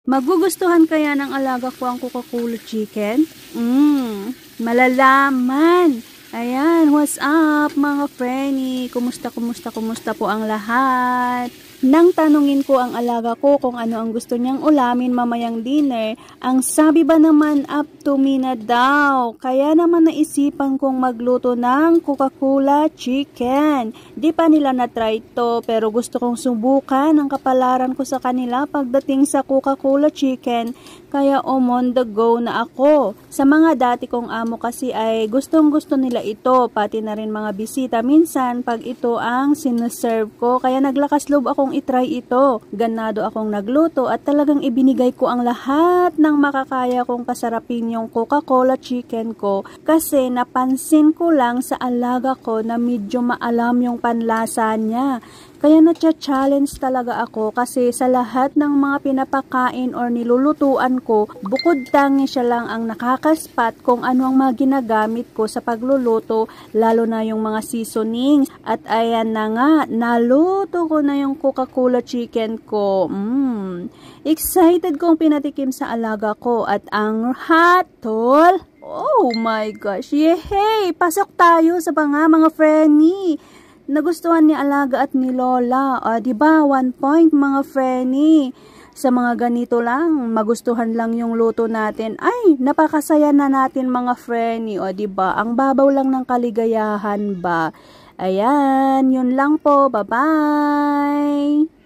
Magugustuhan kaya ng alaga ko ang Coca-Cola chicken? Malalaman. Ayan, what's up mga Frenny? Kumusta po ang lahat? Nang tanungin ko ang alaga ko kung ano ang gusto niyang ulamin mamayang dinner, ang sabi ba naman up to me na daw. Kaya naman naisipan kong magluto ng Coca-Cola chicken. Di pa nila na-try to pero gusto kong subukan ang kapalaran ko sa kanila pagdating sa Coca-Cola chicken. Kaya on the go na ako. Sa mga dati kong amo kasi ay gustong-gusto nila ito, pati na rin mga bisita minsan pag ito ang sineserve ko. Kaya naglakas loob akong itry ito. Ganado akong nagluto at talagang ibinigay ko ang lahat ng makakaya kong pasarapin yung Coca-Cola chicken ko kasi napansin ko lang sa alaga ko na medyo maalam yung panlasa niya. Kaya na-challenge talaga ako kasi sa lahat ng mga pinapakain or nilulutuan ko, bukod tangi siya lang ang nakakaspat kung ano ang mga ginagamit ko sa pagluluto, lalo na yung mga seasonings. At ayan na nga, naluto ko na yung Coca-Cola chicken ko. Excited kong pinatikim sa alaga ko at ang hatol. Oh my gosh, yehey! Pasok tayo sa mga Frenny. Nagustuhan ni alaga at ni Lola. Diba? 1 point mga Frenny. Sa mga ganito lang, magustuhan lang yung luto natin. Ay, napakasaya na natin mga Frenny. Diba? Ang babaw lang ng kaligayahan ba? Ayan, yun lang po. Bye-bye!